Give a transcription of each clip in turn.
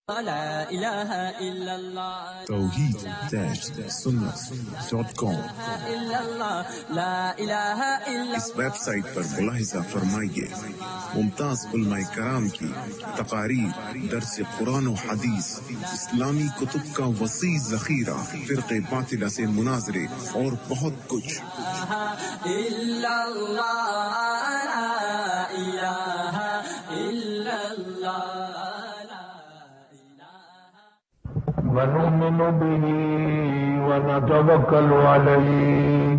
لا إله إلا الله توحید-sunnah.com لا إله إلا اس ویب سائٹ پر ملاحظہ فرمائیے ممتاز علماء کرام کی تقاریر، درس قرآن و حدیث، اسلامی کتب کا وسیع ذخیرہ، فرقے باطلہ سے مناظرے اور بہت کچھ۔ إلا الله لا إله إلا الله ونؤمن به ونتوكل عليه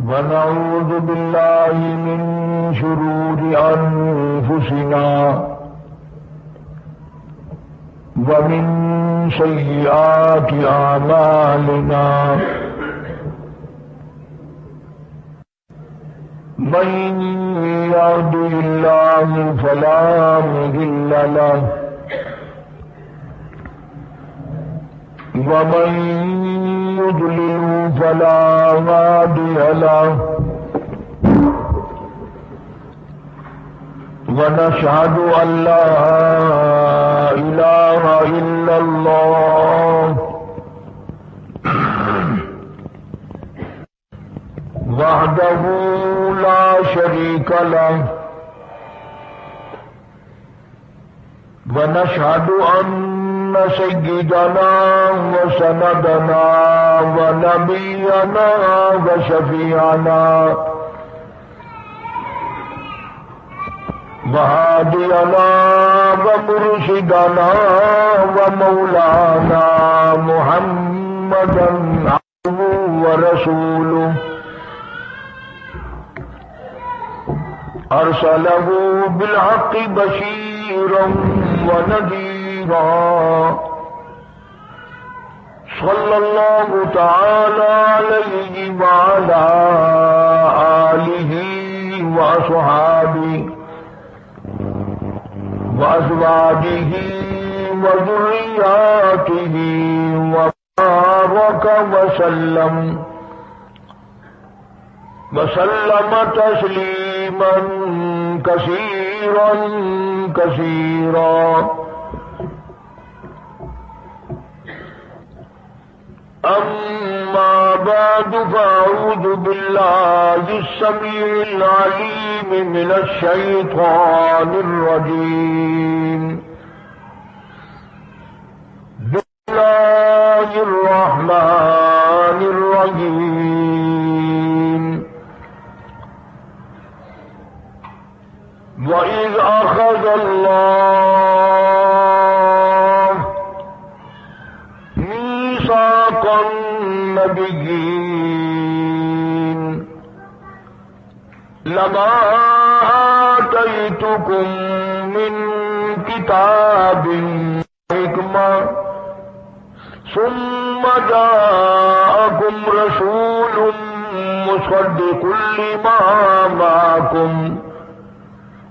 ونعوذ بالله من شرور أنفسنا ومن سيئات أعمالنا من يهده الله فلا مضل له ومن يضلل فلا هادي له ونشهد أن لا إله إلا الله وحده لا شريك له ونشهد أن سيدنا وسندنا ونبينا وشفيعنا وهادينا ومرشدنا ومولانا محمدا عبده ورسوله أرسله بالحق بشيرا ونذيرا صلى الله تعالى عليه وعلى آله وأصحابه وأزواجه وذرياته وبارك وسلم تسليما كثيرا كثيرا أما بعد فأعوذ بالله السميع العليم من الشيطان الرجيم بسم الله الرحمن الرحيم وَإِذْ أَخَذَ اللَّهُ مِيثَاقَ النَّبِيِّينَ لَمَا آتَيْتُكُم مِّن كِتَابٍ وَحِكْمَةٍ ثُمَّ جَاءَكُمْ رَسُولٌ مُّصَدِّقٌ لِّمَا مَعَكُمْ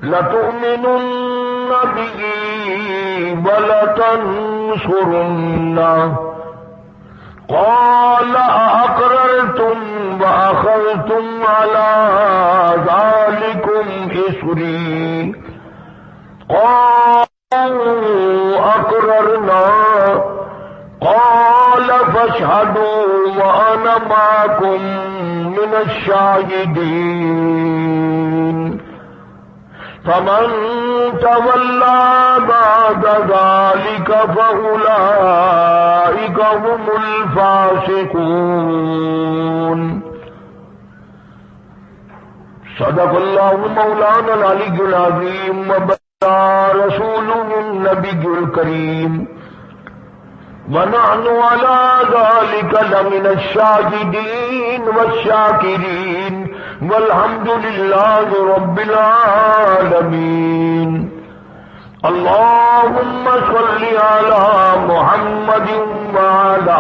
لَتُؤْمِنُنَّ بِهِ وَلَتَنصُرُنَّهُ قَالَ أَأَقْرَرْتُمْ وَأَخَذْتُمْ عَلَى ذَلِكُمْ إِصْرِي قَالُوا أَقْرَرْنَا قَالَ فَاشْهَدُوا وَأَنَا مَعَكُمْ مِنَ الشَّاهِدِينَ فمن تولى بعد ذلك فأولئك هم الفاسقون صدق الله مولانا العلي العظيم وبلغ رسوله النبي الكريم ونحن على ذلك لمن الشاهدين والشاكرين والحمد لله رب العالمين اللهم صل على محمد وعلى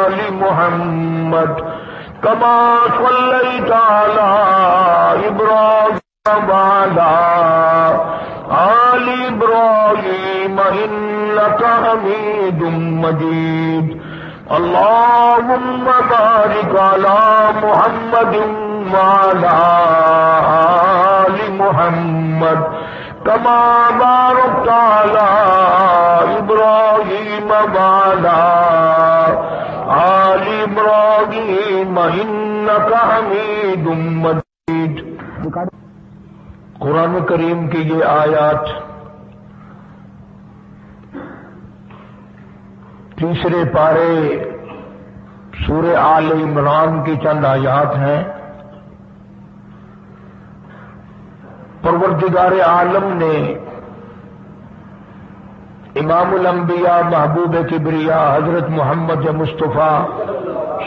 آل محمد كما صليت على إبراهيم وعلى آل إبراهيم إنك حميد مجيد اللهم بارك على محمد وعلى آل محمد كما باركت على إبراهيم وعلى آل إبراهيم إنك حميد مجيد. قرآن کریم کی یہ آیات تیسرے پارے سورہ آل عمران کی چند آیات ہیں. پروردگار عالم نے امام الانبیاء محبوب کبریا حضرت محمد مصطفیٰ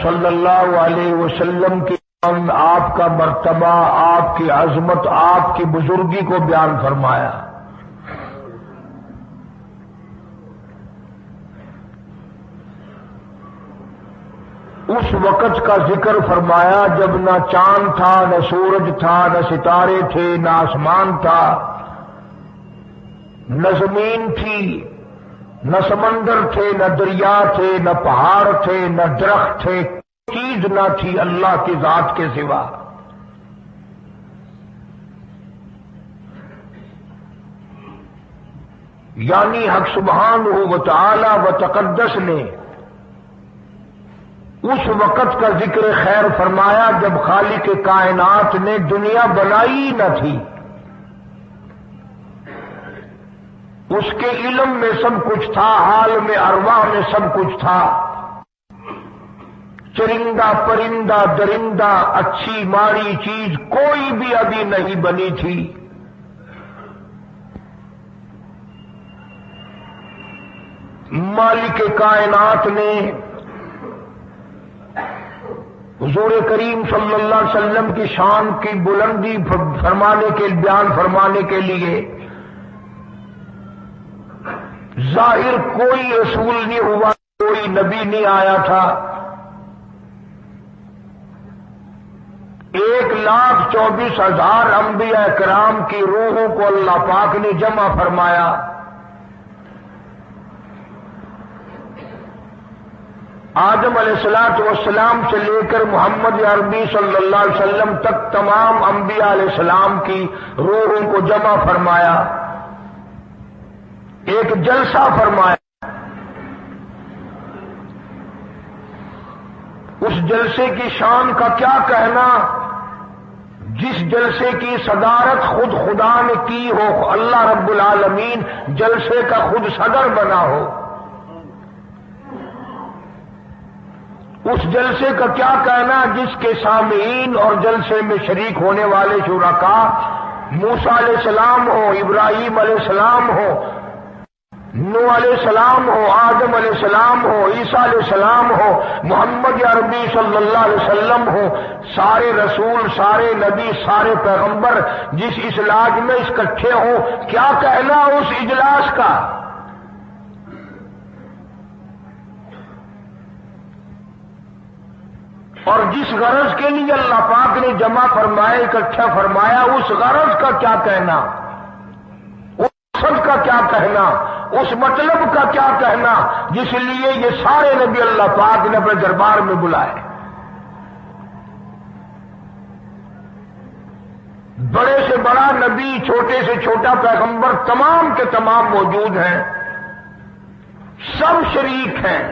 صلی اللہ علیہ وسلم کی آپ کا مرتبہ، آپ کی عظمت، آپ کی بزرگی کو بیان فرمایا. اس وقت کا ذکر فرمایا جب نہ چاند تھا، نہ سورج تھا، نہ ستارے تھے، نہ آسمان تھا، نہ زمین تھی، نہ سمندر تھے، نہ دریا تھے، نہ پہاڑ تھے، نہ درخت تھے، چیز نہ تھی اللہ کی ذات کے سوا. یعنی حق سبحانہ و تعالی و تقدس نے اس وقت کا ذکر خیر فرمایا جب خالق کائنات نے دنیا بنائی نہ تھی. اس کے علم میں سب کچھ تھا، عالم ارواح میں سب کچھ تھا. چرندہ پرندہ درندہ اچھی ماڑی چیز کوئی بھی ابھی نہیں بنی تھی. مالک کائنات نے حضور کریم صلی اللہ علیہ وسلم کی شان کی بلندی بیان فرمانے کے لیے ظاہر کوئی رسول نہیں ہوا، کوئی نبی نہیں آیا تھا. 1,24,000 انبیاء کرام کی روحوں کو اللہ پاک نے جمع فرمایا. آدم علیہ السلام سے لے کر محمد عربی صلی اللہ علیہ وسلم تک تمام انبیاء علیہ السلام کی روحوں کو جمع فرمایا، ایک جلسہ فرمایا. اس جلسے کی شان کا کیا کہنا، جس جلسے کی صدارت خود خدا نے کی ہو، اللہ رب العالمین جلسے کا خود صدر بنا ہو. اس جلسے کا کیا کہنا جس کے سامعین اور جلسے میں شریک ہونے والے شرکاء موسیٰ علیہ السلام ہو، ابراہیم علیہ السلام ہو، نوح علیہ السلام ہو، آدم علیہ السلام ہو، عیسیٰ علیہ السلام ہو، محمد عربی صلی اللہ علیہ وسلم ہو، سارے رسول، سارے نبی، سارے پیغمبر جس اجلاس میں اکٹھے ہوں، کیا کہنا اس اجلاس کا. اور جس غرض کے لیے اللہ پاک نے جمع فرمایا، اکٹھا فرمایا، اس غرض کا کیا کہنا، اس مقصد کا کیا کہنا، اس مطلب کا کیا کہنا جس لیے یہ سارے نبی اللہ پاک نے اپنے دربار میں بلائے. بڑے سے بڑا نبی، چھوٹے سے چھوٹا پیغمبر، تمام کے تمام موجود ہیں، سب شریک ہیں.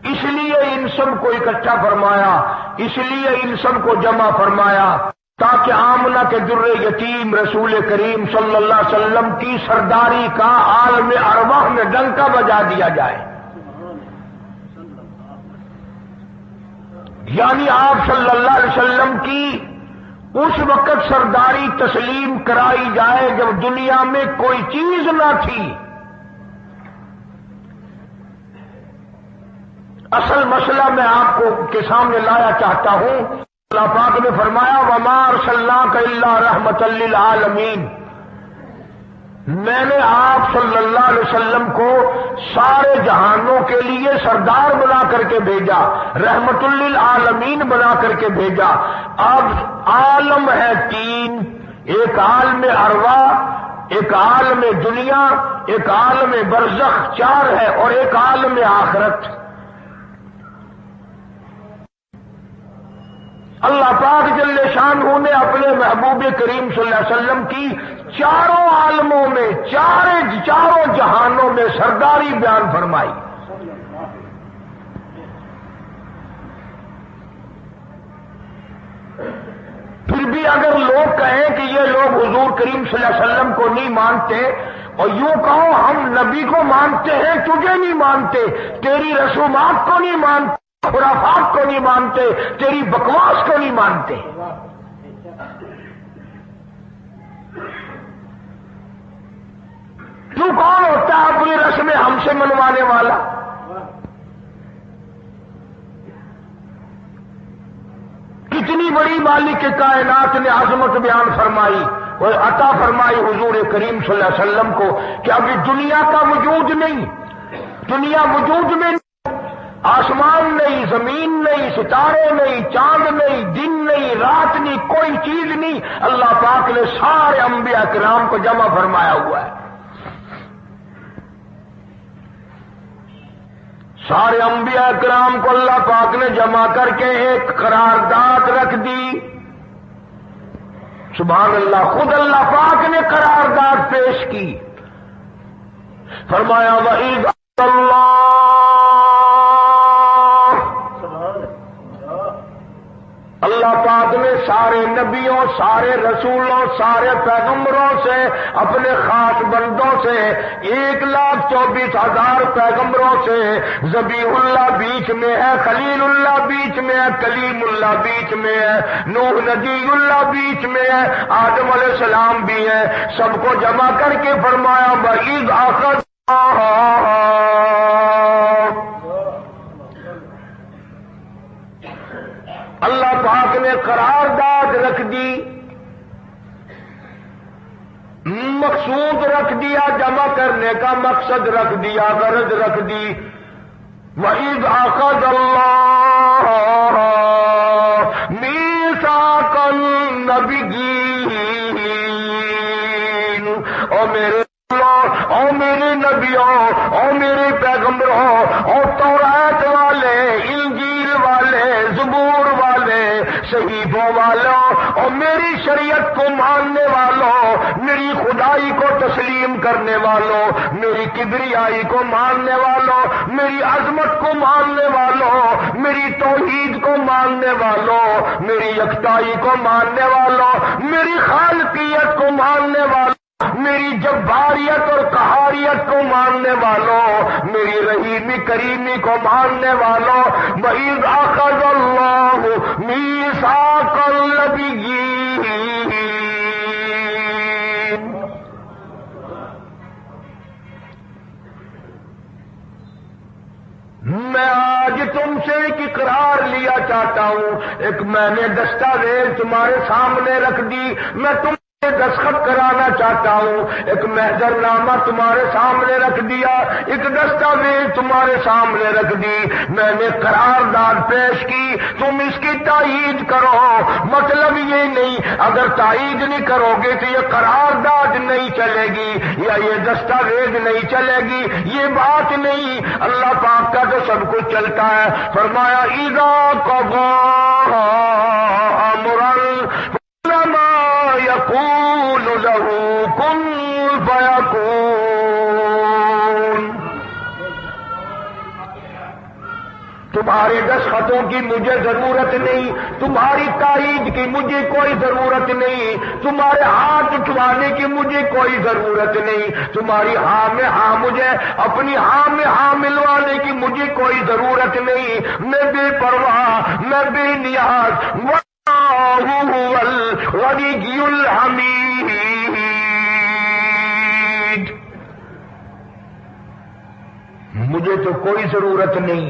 اس لیے ان سب کو اکٹھا فرمایا، اس لیے ان سب کو جمع فرمایا تاکہ آمنہ کے در یتیم رسول کریم صلی اللہ علیہ وسلم کی سرداری کا عالم ارواح میں ڈنکا بجا دیا جائے. یعنی آپ صلی اللہ علیہ وسلم کی اس وقت سرداری تسلیم کرائی جائے جب دنیا میں کوئی چیز نہ تھی. اصل مسئلہ میں آپ کو کے سامنے لایا چاہتا ہوں. اللہ پاک نے فرمایا وَمَا أَرْسَلْنَاكَ إِلَّا رَحْمَةً لِّلْعَالَمِينَ، میں نے آپ صلی اللہ علیہ وسلم کو سارے جہانوں کے لیے سردار بنا کر کے بھیجا، رحمت للعالمین بنا کر کے بھیجا. اب عالم ہے 3، ایک عالم ارواح، ایک عالم دنیا، ایک عالم برزخ، 4 ہے، اور ایک عالم آخرت. اللہ پاک جل شانہ نے اپنے محبوب کریم صلی اللہ علیہ وسلم کی چاروں عالموں میں چاروں جہانوں میں سرداری بیان فرمائی. پھر بھی اگر لوگ کہیں کہ یہ لوگ حضور کریم صلی اللہ علیہ وسلم کو نہیں مانتے اور یوں کہو ہم نبی کو مانتے ہیں تجھے نہیں مانتے، تیری رسومات کو نہیں مانتے، خرافات کو نہیں مانتے، تیری بکواس کو نہیں مانتے. تو کون ہوتا ہے اپنی رسمیں ہم سے منوانے والا؟ کتنی بڑی مالک کائنات نے عظمت بیان فرمائی اور عطا فرمائی حضور کریم صلی اللہ علیہ وسلم کو کہ ابھی دنیا کا وجود نہیں، دنیا وجود میں نہیں، آسمان نہیں، زمین نہیں، ستارے نہیں، چاند نہیں، دن نہیں، رات نہیں، کوئی چیز نہیں. اللہ پاک نے سارے انبیاء کرام کو جمع فرمایا ہوا ہے. سارے انبیاء کرام کو اللہ پاک نے جمع کر کے ایک قرارداد رکھ دی. سبحان اللہ، خود اللہ پاک نے قرارداد پیش کی. فرمایا وَإِذْ اللَّهُ، اللہ پاک نے سارے نبیوں، سارے رسولوں، سارے پیغمبروں سے، اپنے خاص بندوں سے، 1,24,000 پیغمبروں سے، ذبیح اللہ بیچ میں ہے، خلیل اللہ بیچ میں ہے، کلیم اللہ بیچ میں ہے، نوح نبی اللہ بیچ میں ہے، آدم علیہ السلام بھی ہے، سب کو جمع کر کے فرمایا وَإِذْ أَخَذْنَا، اللہ پاک نے قرارداد رکھ دی، مقصود رکھ دیا، جمع کرنے کا مقصد رکھ دیا، غرض رکھ دی. وَإِذْ أَخَذَ اللَّهُ مِيثَاقَ النَّبِيِّينَ، او میرے نبیوں، او میرے پیغمبروں، او تورات والے، انجیل والے، زبور والے، صحیفوں والوں، اور میری شریعت کو ماننے والوں، میری خدائی کو تسلیم کرنے والوں، میری کبریائی کو ماننے والوں، میری عظمت کو ماننے والوں، میری توحید کو ماننے والوں، میری یکتائی کو ماننے والوں، میری خالقیت کو ماننے والوں، میری جباریت اور قہاریت کو ماننے والوں، میری رحیمی کریمی کو ماننے والوں. وَإِذْ أَخَذَ اللَّهُ مِيثَاقَ النَّبِيِّينَ، میں آج تم سے ایک اقرار لیا چاہتا ہوں. ایک میں نے دستاویز تمہارے سامنے رکھ دی، میں تم دستخط کرانا چاہتا ہوں. ایک محضر نامہ تمہارے سامنے رکھ دیا، ایک دستاویز تمہارے سامنے رکھ دی، میں نے قرارداد پیش کی، تم اس کی تائید کرو. مطلب یہ نہیں اگر تائید نہیں کرو گے تو یہ قرارداد نہیں چلے گی یا یہ دستاویز نہیں چلے گی، یہ بات نہیں. اللہ پاک کا تو سب کچھ چلتا ہے. فرمایا اذا قضى امرا يقول له كن فيكون. تمہارے دستخطوں کی مجھے ضرورت نہیں، تمہاری تائید کی مجھے کوئی ضرورت نہیں، تمہارے ہاتھ اٹھوانے کی مجھے کوئی ضرورت نہیں، تمہاری ہاں میں ہاں مجھے اپنی ہاں میں ہاں ملوانے کی مجھے کوئی ضرورت نہیں. میں بے پرواہ، میں بے نیاز، هو الغنی الحمید. مجھے تو کوئی ضرورت نہیں،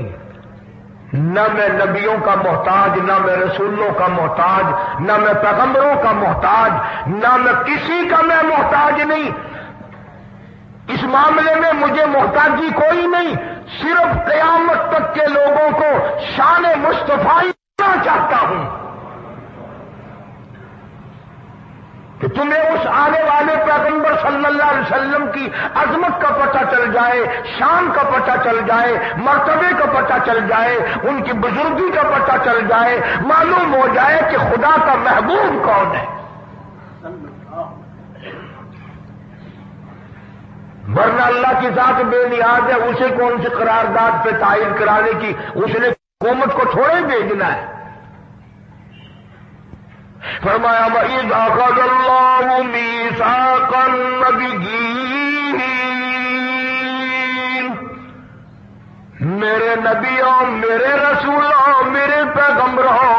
نہ میں نبیوں کا محتاج، نہ میں رسولوں کا محتاج، نہ میں پیغمبروں کا محتاج، نہ میں کسی کا میں محتاج نہیں. اس معاملے میں مجھے محتاجی کوئی نہیں. صرف قیامت تک کے لوگوں کو شان مصطفی دینا چاہتا ہوں. کہ تمہیں اس آنے والے پیغمبر صلی اللہ علیہ وسلم کی عظمت کا پتہ چل جائے، شان کا پتہ چل جائے، مرتبے کا پتہ چل جائے، ان کی بزرگی کا پتہ چل جائے، معلوم ہو جائے کہ خدا کا محبوب کون ہے۔ ورنہ اللہ کی ذات بے نیاز ہے، اسے کون سی قرارداد پہ تعین کرانے کی، اس نے حکومت کو تھوڑے بھیجنا ہے۔ فرمایا وَإِذْ أَخَذَ اللَّهُ مِيثَاقَ النَّبِيِّينَ، میرے نبیوں، میرے رسولوں، میرے پیغمبروں،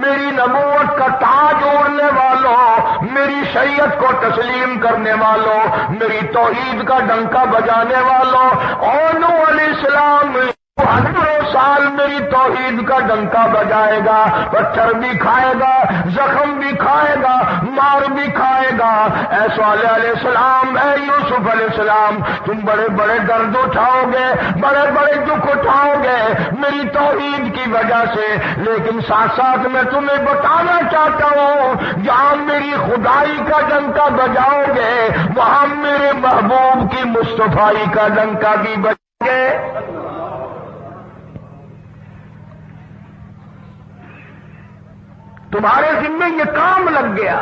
میری نبوت کا تاج اوڑھنے والوں، میری شریعت کو تسلیم کرنے والوں، میری توحید کا ڈنکا بجانے والوں، اور نوح علیہ السلام ہزاروں سال میری توحید کا ڈنکا بجائے گا، پتھر بھی کھائے گا، زخم بھی کھائے گا، مار بھی کھائے گا۔ اے صالح علیہ السلام، اے یوسف علیہ السلام، تم بڑے بڑے درد اٹھاؤ گے، بڑے بڑے دکھ اٹھاؤ گے میری توحید کی وجہ سے، لیکن ساتھ ساتھ میں تمہیں بتانا چاہتا ہوں، جہاں میری خدائی کا ڈنکا بجاؤ گے وہاں میرے محبوب کی مصطفائی کا ڈنکا بھی بجاؤ گے۔ تمہارے ذمہ یہ کام لگ گیا،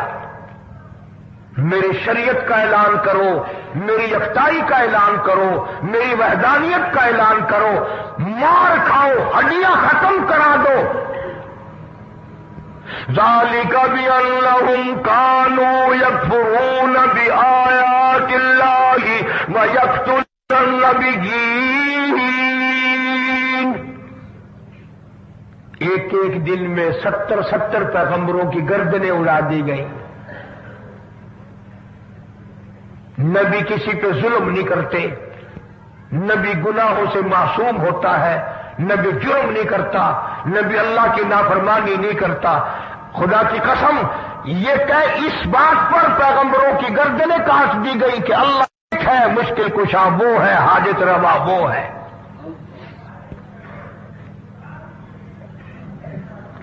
میری شریعت کا اعلان کرو، میری یکتائی کا اعلان کرو، میری وحدانیت کا اعلان کرو، مار کھاؤ، ہڈیاں ختم کرا دو۔ ذالک بأنہم کانوا یکفرون بآیات اللہ ویقتلون النبیین۔ ایک ایک دن میں 70 پیغمبروں کی گردنیں اڑا دی گئیں۔ نبی کسی پہ ظلم نہیں کرتے، نبی گناہوں سے معصوم ہوتا ہے، نبی جرم نہیں کرتا، نبی اللہ کی نافرمانی نہیں کرتا۔ خدا کی قسم یہ کہ اس بات پر پیغمبروں کی گردنیں کاٹ دی گئی کہ اللہ ایک ہے، مشکل کشا وہ ہے، حاجت روا وہ ہے۔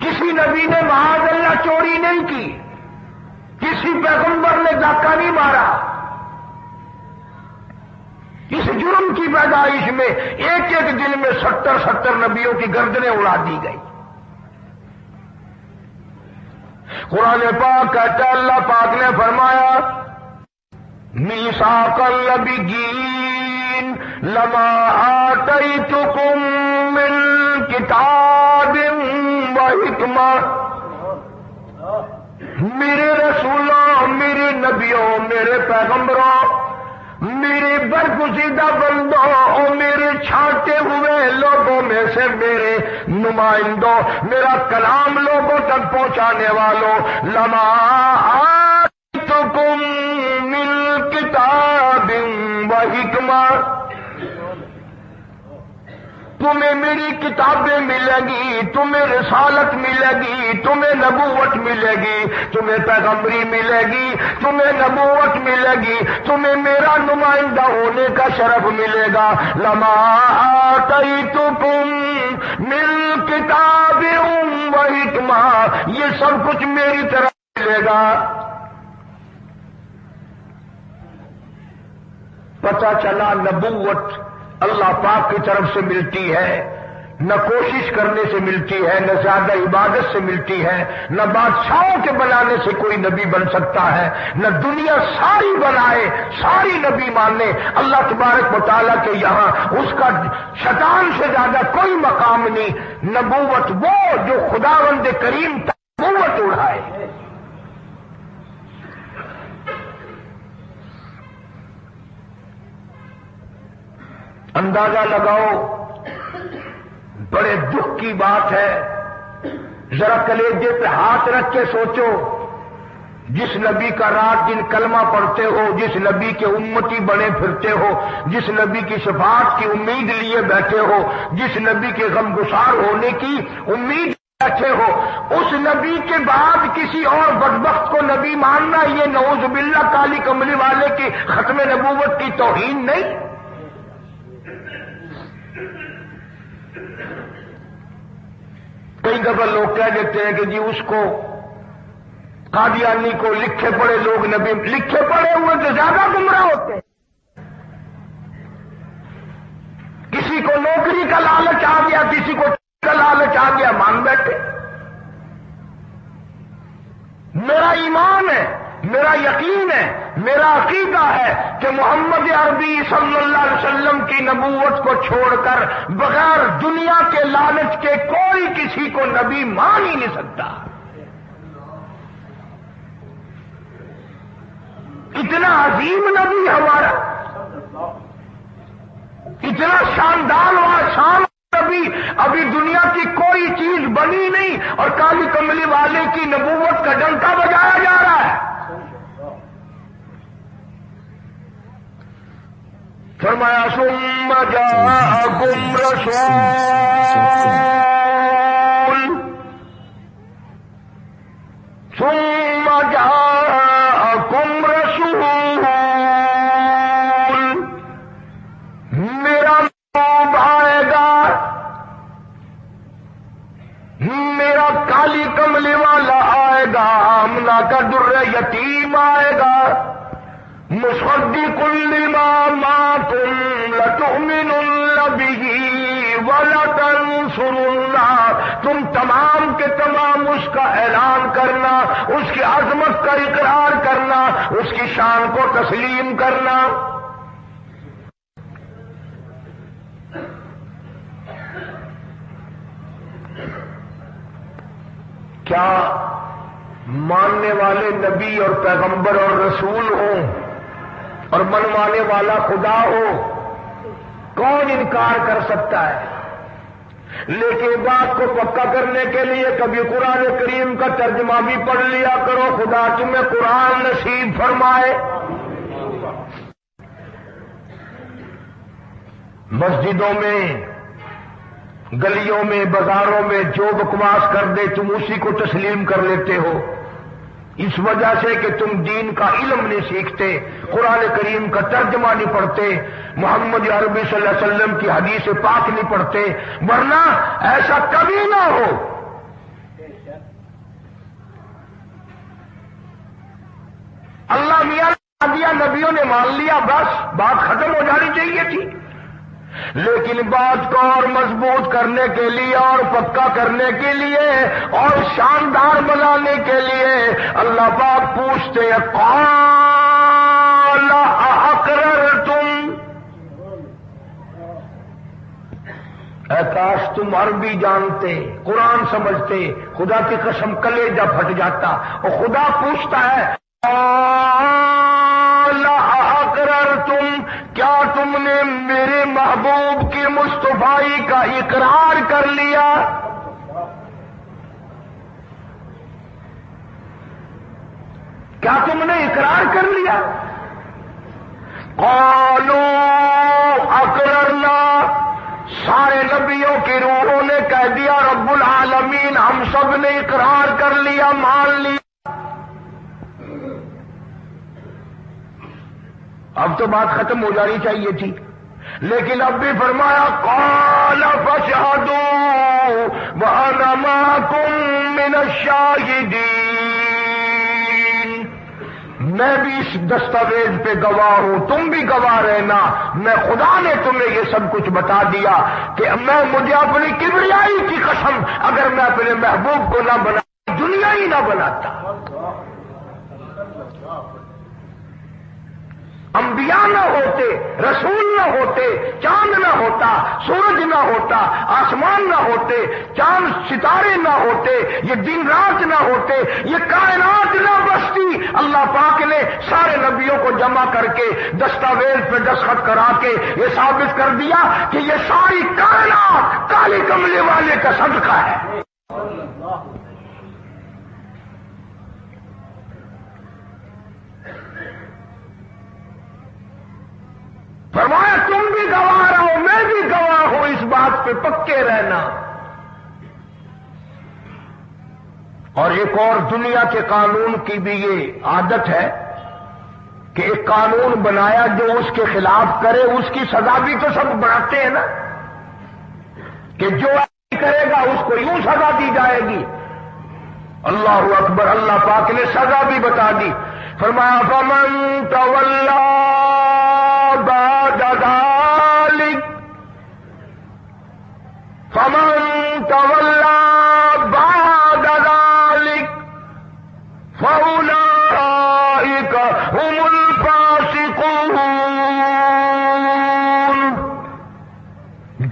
کسی نبی نے معاذ اللہ چوری نہیں کی، کسی پیغمبر نے ڈاکہ نہیں مارا۔ اس جرم کی پیدائش میں ایک ایک دن میں 70 نبیوں کی گردنیں اڑا دی گئی۔ قرآن پاک کہتا ہے، اللہ پاک نے فرمایا میثاق النبیین لما آتیتکم من کتاب و حکمہ، میرے رسولوں، میرے نبیوں، میرے پیغمبروں، میرے برگزیدہ بندوں اور میرے چھانٹے ہوئے لوگوں میں سے میرے نمائندوں، میرا کلام لوگوں تک پہنچانے والوں، لما آتیتکم من کتاب و حکمہ، تمہیں میری کتابیں ملے گی، تمہیں رسالت ملے گی، تمہیں نبوت ملے گی، تمہیں پیغمبری ملے گی، تمہیں نبوت ملے گی، تمہیں میرا نمائندہ ہونے کا شرف ملے گا۔ لما آتیتکم من کتاب و حکمہ، یہ سب کچھ میری طرف ملے گا۔ پتہ چلا نبوت اللہ پاک کی طرف سے ملتی ہے، نہ کوشش کرنے سے ملتی ہے، نہ زیادہ عبادت سے ملتی ہے، نہ بادشاہوں کے بنانے سے کوئی نبی بن سکتا ہے، نہ دنیا ساری بنائے ساری نبی مانے اللہ تبارک و تعالیٰ کے یہاں اس کا شیطان سے زیادہ کوئی مقام نہیں۔ نبوت وہ جو خداوند کریم نبوت اڑائے۔ اندازہ لگاؤ، بڑے دکھ کی بات ہے، ذرا کلیجے پہ ہاتھ رکھ کے سوچو، جس نبی کا رات دن کلمہ پڑھتے ہو، جس نبی کے امتی بنے پھرتے ہو، جس نبی کی شفاعت کی امید لیے بیٹھے ہو، جس نبی کے غمگسار ہونے کی امید بیٹھے ہو، اس نبی کے بعد کسی اور بدبخت کو نبی ماننا یہ نعوذ باللہ کالی کملی والے کی ختم نبوت کی توہین نہیں؟ کئی دفعہ لوگ کہہ دیتے ہیں کہ جی اس کو قادیانی کو لکھے پڑھے لوگ نبی، لکھے پڑھے ہوئے تو زیادہ گمراہ ہوتے ہیں۔ کسی کو نوکری کا لالچ آ گیا، کسی کو کا لالچ آ گیا، مان بیٹھے۔ میرا ایمان ہے، میرا یقین ہے، میرا عقیدہ ہے کہ محمد عربی صلی اللہ علیہ وسلم کی نبوت کو چھوڑ کر بغیر دنیا کے لالچ کے کوئی کسی کو نبی مان ہی نہیں سکتا۔ اتنا عظیم نبی ہمارا، اتنا شاندار و شان نبی، ابھی دنیا کی کوئی چیز بنی نہیں اور کالی کملی والے کی نبوت کا ڈنکا بجایا جا رہا ہے۔ فرمایا ثم جاءکم رسول، ثم جاءکم رسول، میرا محبوب آئے گا، میرا کالی کملی والا آئے گا، آمنہ کا در یتیم آئے گا، مصدق لما معکم لتؤمنن به ولتنصرنہ، تم تمام کے تمام اس کا اعلان کرنا، اس کی عظمت کا اقرار کرنا، اس کی شان کو تسلیم کرنا۔ کیا ماننے والے نبی اور پیغمبر اور رسول ہوں اور منوانے والا خدا ہو، کون انکار کر سکتا ہے؟ لیکن بات کو پکا کرنے کے لیے کبھی قرآن کریم کا ترجمہ بھی پڑھ لیا کرو، خدا تمہیں قرآن نصیب فرمائے۔ مسجدوں میں، گلیوں میں، بازاروں میں جو بکواس کر دے تم اسی کو تسلیم کر لیتے ہو، اس وجہ سے کہ تم دین کا علم نہیں سیکھتے، قرآن کریم کا ترجمہ نہیں پڑھتے، محمد عربی صلی اللہ علیہ وسلم کی حدیث پاک نہیں پڑھتے، ورنہ ایسا کبھی نہ ہو۔ اللہ میاں دیا، نبیوں نے مان لیا، بس بات ختم ہو جانی چاہیے تھی۔ لیکن بات کو اور مضبوط کرنے کے لیے اور پکا کرنے کے لیے اور شاندار بنانے کے لیے اللہ پاک پوچھتے ہیں قال اقررتم، اے کاش تم عربی جانتے، قرآن سمجھتے، خدا کی قسم کلیجہ پھٹ جاتا۔ اور خدا پوچھتا ہے قال اقررتم، کیا تم نے میرے محبوب کی مصطفائی کا اقرار کر لیا؟ کیا تم نے اقرار کر لیا؟ قالوا اقررنا، سارے نبیوں کی روحوں نے کہہ دیا رب العالمین ہم سب نے اقرار کر لیا، مان لیا۔ اب تو بات ختم ہو جانی چاہیے تھی، لیکن اب بھی فرمایا قال فاشهدوا وانا معكم من الشاهدين، میں بھی اس دستاویز پہ گواہ ہوں، تم بھی گواہ رہنا، میں خدا نے تمہیں یہ سب کچھ بتا دیا کہ مجھے اپنی کبریائی کی قسم اگر میں اپنے محبوب کو نہ بنا دنیا ہی نہ بناتا، انبیاء نہ ہوتے، رسول نہ ہوتے، چاند نہ ہوتا، سورج نہ ہوتا، آسمان نہ ہوتے، چاند ستارے نہ ہوتے، یہ دن رات نہ ہوتے، یہ کائنات نہ بستی، اللہ پاک نے سارے نبیوں کو جمع کر کے دستاویز پہ دستخط کرا کے یہ ثابت کر دیا کہ یہ ساری کائنات کالی کملے والے کا صدقہ ہے۔ فرمایا تم بھی گواہ رہو، میں بھی گواہ ہوں، اس بات پہ پکے رہنا۔ اور ایک اور دنیا کے قانون کی بھی یہ عادت ہے کہ ایک قانون بنایا جو اس کے خلاف کرے اس کی سزا بھی تو سب بناتے ہیں نا، کہ جو کرے گا اس کو یوں سزا دی جائے گی، اللہ اکبر، اللہ پاک نے سزا بھی بتا دی، فرمایا فمن تولا بعد ذلک، فمن تولا بعد ذلک فاولئک هم الفاسقون۔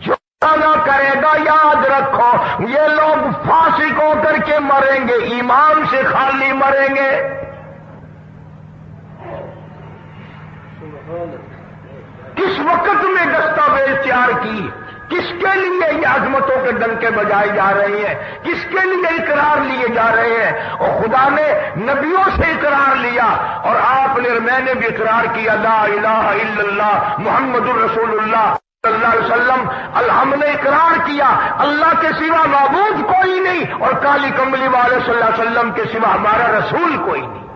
جو نہ کرے گا یاد رکھو یہ لوگ فاسق ہو کر کے مریں گے، ایمان سے خالی مریں گے۔ کس وقت میں دستاویز تیار کی، کس کے لیے یہ عظمتوں کے ڈنکے بجائے جا رہے ہیں، کس کے لیے اقرار لیے جا رہے ہیں؟ اور خدا نے نبیوں سے اقرار لیا اور آپ نے، میں نے بھی اقرار کیا، لا الہ الا اللہ محمد الرسول اللہ صلی اللہ علیہ وسلم۔ ہم نے اقرار کیا اللہ کے سوا معبود کوئی نہیں اور کالی کملی والے صلی اللہ علیہ وسلم کے سوا ہمارا رسول کوئی نہیں۔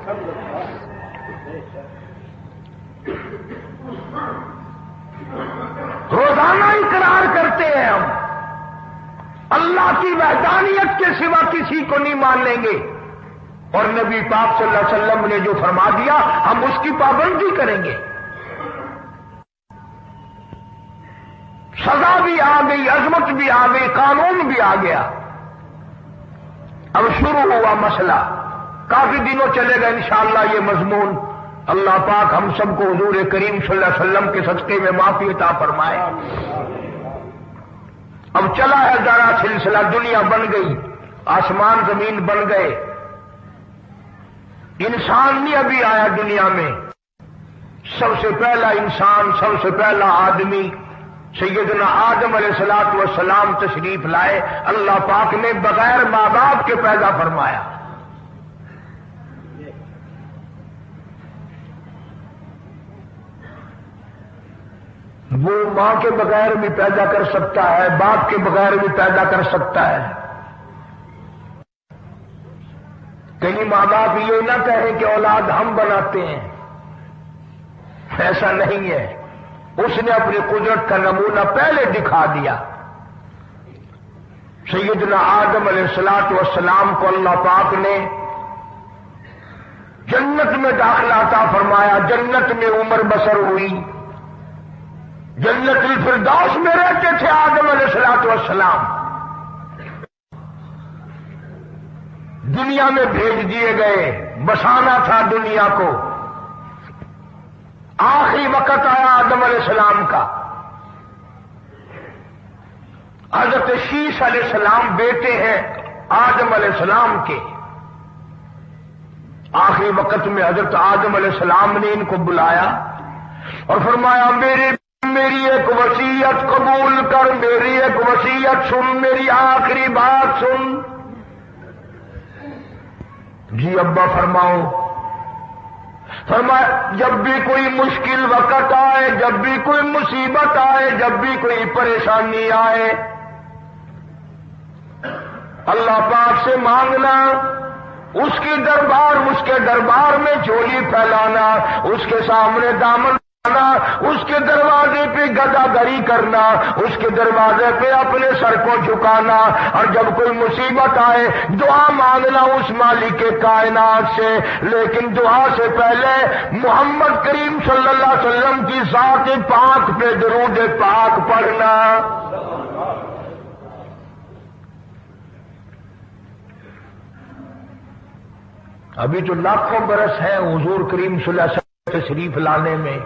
روزانہ اقرار کرتے ہیں ہم، اللہ کی وحدانیت کے سوا کسی کو نہیں مان لیں گے، اور نبی پاک صلی اللہ علیہ وسلم نے جو فرما دیا ہم اس کی پابندی کریں گے۔ سزا بھی آ گئی، عظمت بھی آ گئی، قانون بھی آ گیا۔ اب شروع ہوا مسئلہ، کافی دنوں چلے گا انشاءاللہ یہ مضمون۔ اللہ پاک ہم سب کو حضور کریم صلی اللہ علیہ وسلم کے صدقے میں معافی عطا فرمائے۔ اب چلا ہے ذرا سلسلہ، دنیا بن گئی، آسمان زمین بن گئے، انسان نہیں ابھی آیا دنیا میں۔ سب سے پہلا انسان، سب سے پہلا آدمی سیدنا آدم علیہ الصلوۃ والسلام تشریف لائے۔ اللہ پاک نے بغیر ماں باپ کے پیدا فرمایا۔ وہ ماں کے بغیر بھی پیدا کر سکتا ہے، باپ کے بغیر بھی پیدا کر سکتا ہے۔ کہیں ماں باپ یہ نہ کہیں کہ اولاد ہم بناتے ہیں، ایسا نہیں ہے۔ اس نے اپنی قدرت کا نمونہ پہلے دکھا دیا۔ سیدنا آدم علیہ الصلوۃ والسلام کو اللہ پاک نے جنت میں داخلہ عطا فرمایا، جنت میں عمر بسر ہوئی، جنت الفردوس میں رہتے تھے آدم علیہ الصلوۃ والسلام۔ دنیا میں بھیج دیے گئے، بسانا تھا دنیا کو۔ آخری وقت آیا آدم علیہ السلام کا۔ حضرت شیش علیہ السلام بیٹے ہیں آدم علیہ السلام کے۔ آخری وقت میں حضرت آدم علیہ السلام نے ان کو بلایا اور فرمایا میری ایک وصیت قبول کر، میری ایک وصیت سن، میری آخری بات سن۔ جی ابا فرماؤ۔ فرمایا جب بھی کوئی مشکل وقت آئے، جب بھی کوئی مصیبت آئے، جب بھی کوئی پریشانی آئے، اللہ پاک سے مانگنا، اس کے دربار میں جھولی پھیلانا، اس کے سامنے دامن اٹھانا، اس کے دروازے پہ گدا گری کرنا، اس کے دروازے پہ اپنے سر کو جھکانا، اور جب کوئی مصیبت آئے دعا مانگنا اس مالک کائنات سے، لیکن دعا سے پہلے محمد کریم صلی اللہ علیہ وسلم کی ذات پاک پہ درود پاک پڑھنا۔ ابھی تو لاکھوں برس ہے حضور کریم صلی اللہ علیہ وسلم تشریف لانے میں۔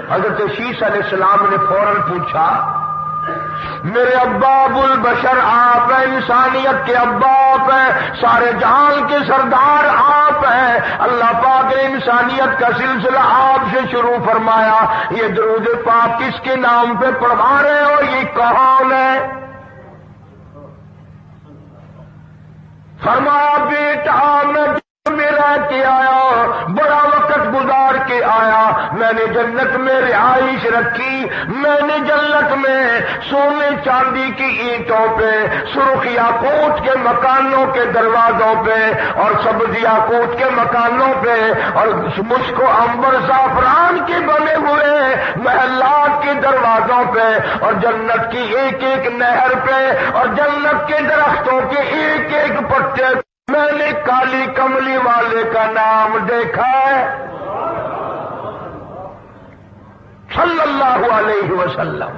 حضرت شیش علیہ السلام نے فوراً پوچھا میرے ابا ابو البشر آپ ہیں، انسانیت کے ابا آپ ہیں، سارے جہان کے سردار آپ ہیں، اللہ پاک نے انسانیت کا سلسلہ آپ سے شروع فرمایا، یہ درود پاک کس کے نام پہ پڑھوا رہے ہو، یہ کون ہے؟ فرمایا بیٹا میں رہ کے آیا، بڑا وقت گزار کے آیا، میں نے جنت میں رہائش رکھی، میں نے جنت میں سونے چاندی کی اینٹوں پہ، سرخ یاقوت کے مکانوں کے دروازوں پہ اور سبز یاقوت کے مکانوں پہ اور مشک و عنبر زعفران کے بنے ہوئے محلات کے دروازوں پہ اور جنت کی ایک ایک نہر پہ اور جنت کے درختوں کے ایک ایک پتے میں نے کالی کملی والے کا نام دیکھا ہے صلی اللہ علیہ وسلم۔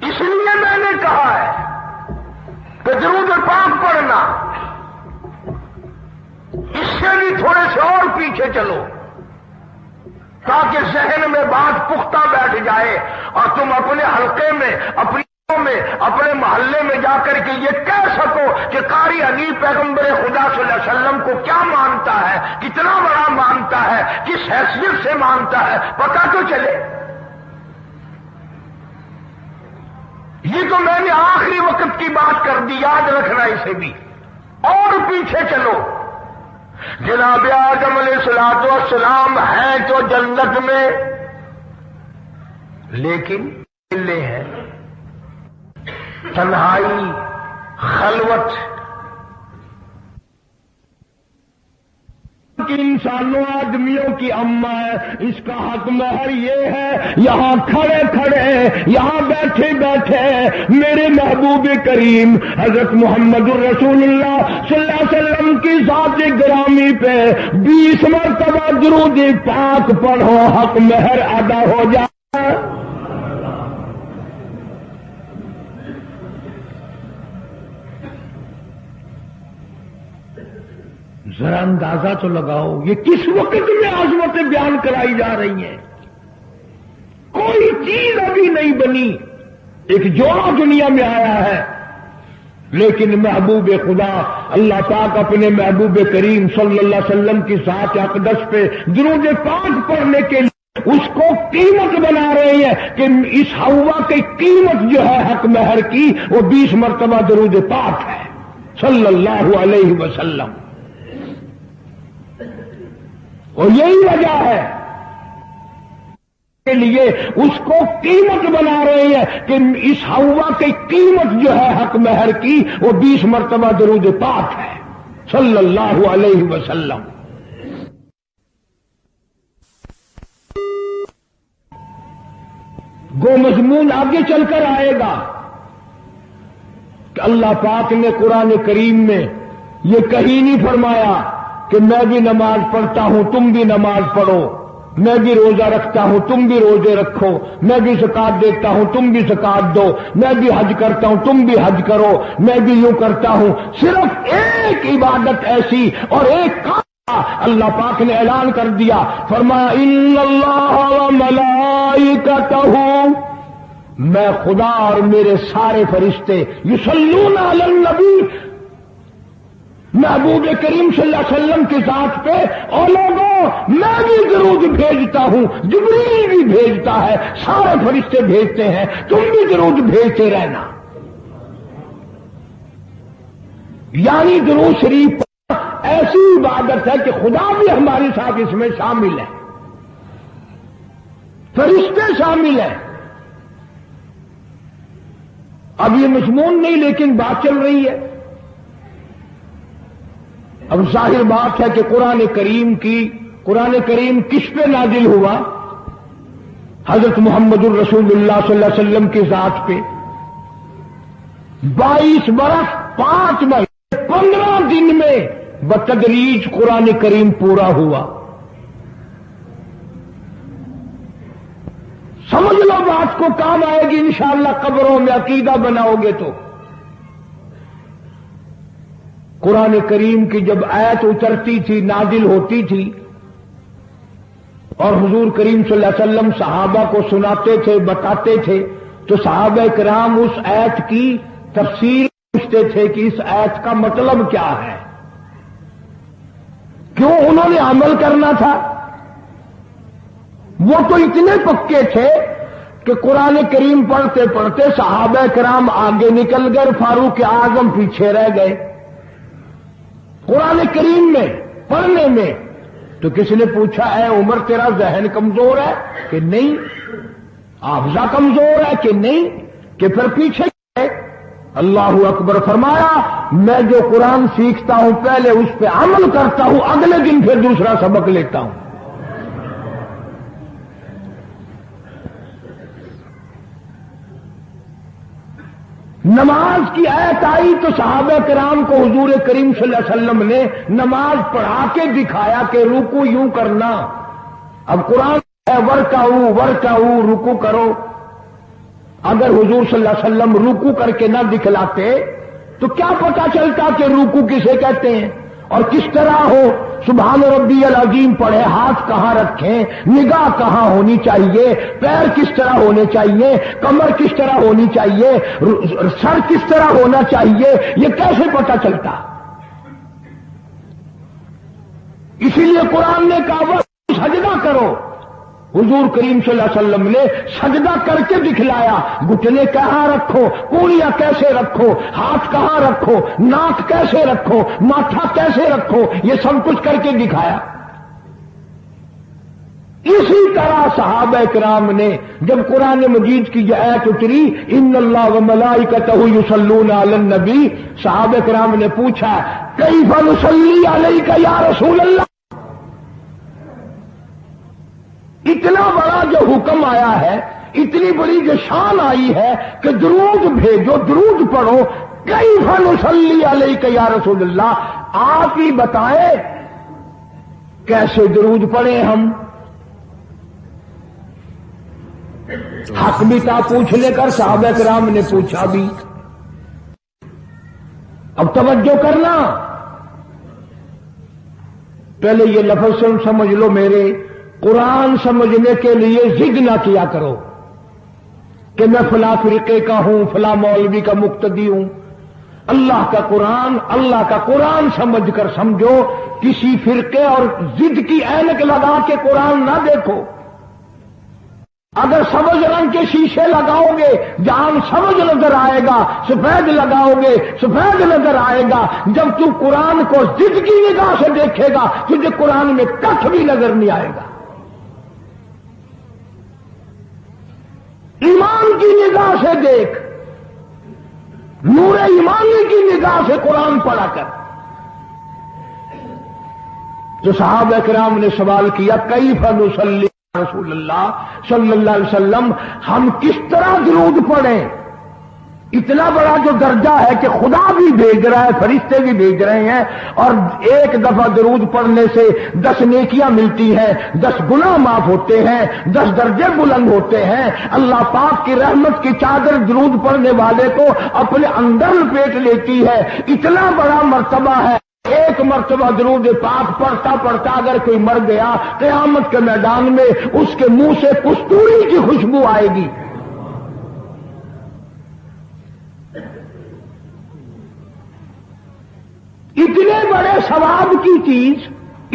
اس لیے میں نے کہا ہے کہ درود پاک پڑھنا، اس سے بھی تھوڑے سے اور پیچھے چلو تاکہ ذہن میں بات پختہ بیٹھ جائے اور تم اپنے حلقے میں، اپنی اپنے محلے میں جا کر کے یہ کہہ سکو کہ قاری حنیف پیغمبر خدا صلی اللہ علیہ وسلم کو کیا مانتا ہے، کتنا بڑا مانتا ہے، کس حیثیت سے مانتا ہے، پتہ تو چلے۔ یہ تو میں نے آخری وقت کی بات کر دی، یاد رکھنا اسے بھی۔ اور پیچھے چلو، جناب آدم علیہ الصلوۃ والسلام ہیں تو جنت میں، لیکن ملے ہیں، تنہائی، خلوت کی انسانوں آدمیوں کی اماں ہے، اس کا حق مہر یہ ہے، یہاں کھڑے کھڑے، یہاں بیٹھے بیٹھے میرے محبوب کریم حضرت محمد الرسول اللہ صلی اللہ علیہ وسلم کی ذات گرامی پہ 20 مرتبہ درود پاک پڑھو، حق مہر ادا ہو جائے۔ ذرا اندازہ تو لگاؤ یہ کس وقت میں عظمتیں بیان کرائی جا رہی ہیں۔ کوئی چیز ابھی نہیں بنی، ایک جوڑا دنیا میں آیا ہے، لیکن محبوب خدا اللہ پاک اپنے محبوب کریم صلی اللہ علیہ وسلم کی ذات اقدس پہ درود پاک پڑھنے کے لیے اس کو قیمت بنا رہے ہیں کہ اس ہوا کی قیمت جو ہے حق مہر کی وہ 20 مرتبہ درود پاک ہے صلی اللہ علیہ وسلم۔ اور یہی وجہ ہے کے لیے اس کو قیمت بنا رہے ہیں کہ اس ہوا کی قیمت جو ہے حق مہر کی وہ 20 مرتبہ درود پاک ہے صلی اللہ علیہ وسلم۔ وہ مضمون آگے چل کر آئے گا کہ اللہ پاک نے قرآن کریم میں یہ کہیں نہیں فرمایا کہ میں بھی نماز پڑھتا ہوں تم بھی نماز پڑھو، میں بھی روزہ رکھتا ہوں تم بھی روزے رکھو، میں بھی زکات دیتا ہوں تم بھی زکات دو، میں بھی حج کرتا ہوں تم بھی حج کرو، میں بھی یوں کرتا ہوں۔ صرف ایک عبادت ایسی اور ایک کام اللہ پاک نے اعلان کر دیا، فرمایا ان اللہ وملائکتہ، میں خدا اور میرے سارے فرشتے یصلون علی النبی، محبوب کریم صلی اللہ علیہ وسلم کی ذات پہ، اور لوگوں میں بھی درود بھیجتا ہوں، جبریل بھی بھیجتا ہے، سارے فرشتے بھیجتے ہیں، تم بھی درود بھیجتے رہنا۔ یعنی درود شریف ایسی عبادت ہے کہ خدا بھی ہمارے ساتھ اس میں شامل ہے، فرشتے شامل ہیں۔ اب یہ مضمون نہیں لیکن بات چل رہی ہے۔ اب ظاہر بات ہے کہ قرآن کریم کس پہ نازل ہوا؟ حضرت محمد الرسول اللہ صلی اللہ علیہ وسلم کی ذات پہ 22 برس 5 مہینے 15 دن میں بتدریج قرآن کریم پورا ہوا۔ سمجھ لو بات کو، کام آئے گی انشاءاللہ قبروں میں عقیدہ بناؤ گے تو۔ قرآن کریم کی جب آیت اترتی تھی، نازل ہوتی تھی، اور حضور کریم صلی اللہ علیہ وسلم صحابہ کو سناتے تھے، بتاتے تھے، تو صحابہ کرام اس آیت کی تفسیر پوچھتے تھے کہ اس آیت کا مطلب کیا ہے، کیوں انہوں نے عمل کرنا تھا۔ وہ تو اتنے پکے تھے کہ قرآن کریم پڑھتے پڑھتے صحابہ کرام آگے نکل گئے، فاروق اعظم پیچھے رہ گئے۔ قرآن کریم میں پڑھنے میں. تو کسی نے پوچھا اے عمر تیرا ذہن کمزور ہے کہ نہیں, حافظہ کمزور ہے کہ نہیں, کہ پھر پیچھے گئے. اللہ اکبر فرمایا میں جو قرآن سیکھتا ہوں پہلے اس پہ عمل کرتا ہوں, اگلے دن پھر دوسرا سبق لیتا ہوں. نماز کی آیت آئی تو صحابہ کرام کو حضور کریم صلی اللہ علیہ وسلم نے نماز پڑھا کے دکھایا کہ رکوع یوں کرنا. اب قرآن ہے ورکعوا رکوع کرو. اگر حضور صلی اللہ علیہ وسلم رکوع کر کے نہ دکھلاتے تو کیا پتا چلتا کہ رکوع کسے کہتے ہیں اور کس طرح ہو. سبحان ربی العظیم پڑھے, ہاتھ کہاں رکھیں, نگاہ کہاں ہونی چاہیے, پیر کس طرح ہونے چاہیے, کمر کس طرح ہونی چاہیے, سر کس طرح ہونا چاہیے, یہ کیسے پتا چلتا. اسی لیے قرآن نے کہا وہ سجدہ کرو. حضور کریم صلی اللہ علیہ وسلم نے سجدہ کر کے دکھلایا. گھٹنے کہاں رکھو, کونیاں کیسے رکھو, ہاتھ کہاں رکھو, ناک کیسے رکھو, ماتھا کیسے رکھو, یہ سب کچھ کر کے دکھایا. اسی طرح صحابہ کرام نے جب قرآن مجید کی یہ آیت اتری ان اللہ وملائکتہ یصلون علی النبی, صحابہ کرام نے پوچھا کیف نصلی علیک یا رسول اللہ. اتنا بڑا جو حکم آیا ہے, اتنی بڑی جو شان آئی ہے کہ درود بھیجو, درود پڑھو. کیف نصلی علیک یا رسول اللہ, آپ ہی بتائیں کیسے درود پڑھیں ہم. حق بھی تھا پوچھنے کر, صحابہ کرام نے پوچھا بھی. اب توجہ کرنا, پہلے یہ لفظ سمجھ لو میرے. قرآن سمجھنے کے لیے ضد نہ کیا کرو کہ میں فلاں فرقے کا ہوں, فلاں مولوی کا مقتدی ہوں. اللہ کا قرآن سمجھ کر سمجھو. کسی فرقے اور ضد کی اینک لگا کے قرآن نہ دیکھو. اگر سبز رنگ کے شیشے لگاؤ گے جہاں سبز نظر آئے گا, سفید لگاؤ گے سفید نظر آئے گا. جب تو قرآن کو ضد کی نگاہ سے دیکھے گا تجھے قرآن میں کچھ بھی نظر نہیں آئے گا. ایمان کی نگاہ سے دیکھ, نور ایمانی کی نگاہ سے قرآن پڑھا کر. تو صحابہ کرام نے سوال کیا کیف نصلی رسول اللہ صلی اللہ علیہ وسلم, ہم کس طرح درود پڑھیں. اتنا بڑا جو درجہ ہے کہ خدا بھی بھیج رہا ہے, فرشتے بھی بھیج رہے ہیں, اور ایک دفعہ درود پڑھنے سے 10 نیکیاں ملتی ہیں, 10 گناہ معاف ہوتے ہیں, 10 درجے بلند ہوتے ہیں. اللہ پاک کی رحمت کی چادر درود پڑھنے والے کو اپنے اندر لپیٹ لیتی ہے. اتنا بڑا مرتبہ ہے. ایک مرتبہ درود پاک پڑھتا پڑھتا اگر کوئی مر گیا, قیامت کے میدان میں اس کے منہ سے کستوری کی خوشبو آئے گی. اتنے بڑے ثواب کی چیز,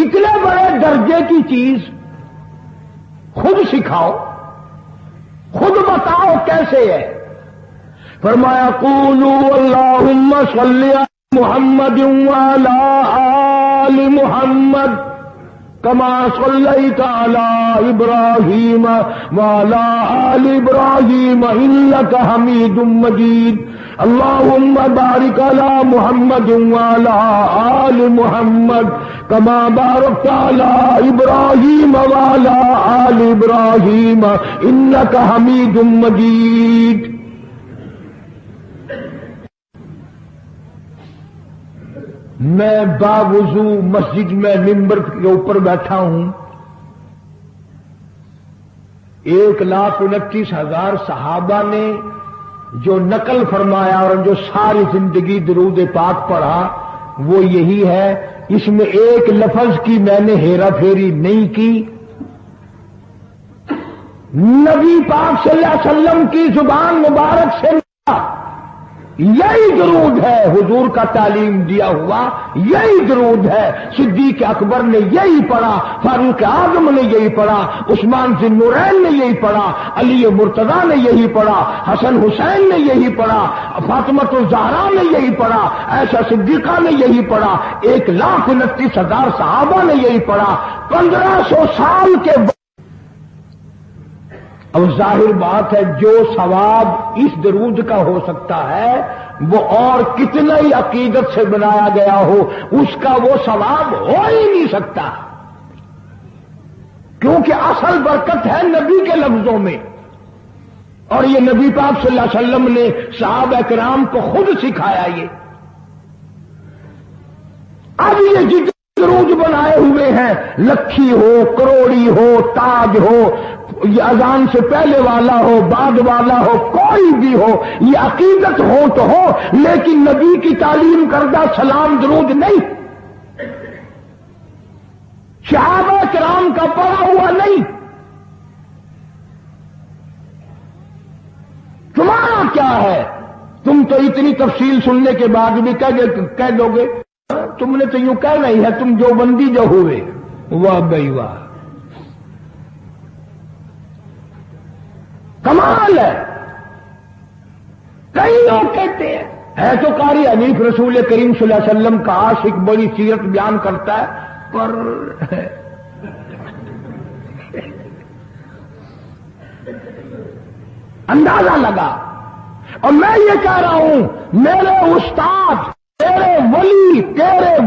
اتنے بڑے درجے کی چیز خود سکھاؤ, خود بتاؤ کیسے ہے. فرمایا قولوا اللہم صلی محمد وعلی آل محمد کما صلیت علی ابراہیم وعلی آل ابراہیم انک حمید مجید. اللہم بارک علی محمد وعلی آل محمد کما بارکت علی ابراہیم وعلی آل ابراہیم انک حمید مجید. میں باوضو مسجد میں ممبر کے اوپر بیٹھا ہوں, 1,29,000 صحابہ نے جو نقل فرمایا اور جو ساری زندگی درود پاک پڑھا وہ یہی ہے. اس میں ایک لفظ کی میں نے ہیرا پھیری نہیں کی. نبی پاک صلی اللہ علیہ وسلم کی زبان مبارک سے یہی درود ہے حضور کا تعلیم دیا ہوا، یہی درود ہے صدیق اکبر نے یہی پڑھا، فاروق اعظم نے یہی پڑھا، عثمان ذی النورین نے یہی پڑھا، علی مرتضیٰ نے یہی پڑھا، حسن حسین نے یہی پڑھا، فاطمہ الزہرا نے یہی پڑھا، عائشہ صدیقہ نے یہی پڑھا، 1,29,000 صحابہ نے یہی پڑھا 1500 سال کے بعد۔ اب ظاہر بات ہے جو ثواب اس درود کا ہو سکتا ہے وہ اور کتنا ہی عقیدت سے بنایا گیا ہو اس کا وہ ثواب ہو ہی نہیں سکتا، کیونکہ اصل برکت ہے نبی کے لفظوں میں، اور یہ نبی پاک صلی اللہ علیہ وسلم نے صحابہ کرام کو خود سکھایا۔ یہ اب یہ جتنے درود بنائے ہوئے ہیں، لکھی ہو، کروڑی ہو، تاج ہو، یہ اذان سے پہلے والا ہو، بعد والا ہو، کوئی بھی ہو، یہ عقیدت ہو تو ہو، لیکن نبی کی تعلیم کردہ سلام درود نہیں، صحابہ کرام کا پڑھا ہوا نہیں۔ تمہارا کیا ہے؟ تم تو اتنی تفصیل سننے کے بعد بھی کہہ دو گے، تم نے تو یوں کہنا ہی ہے تم جو بندی جو ہوئے۔ واہ بھائی واہ، کمال ہے۔ کئی لوگ کہتے ہیں ہے تو قاری حنیف رسول کریم صلی اللہ علیہ وسلم کا عاشق، بڑی سیرت بیان کرتا ہے، پر اندازہ لگا۔ اور میں یہ کہہ رہا ہوں میرے استاد، تیرے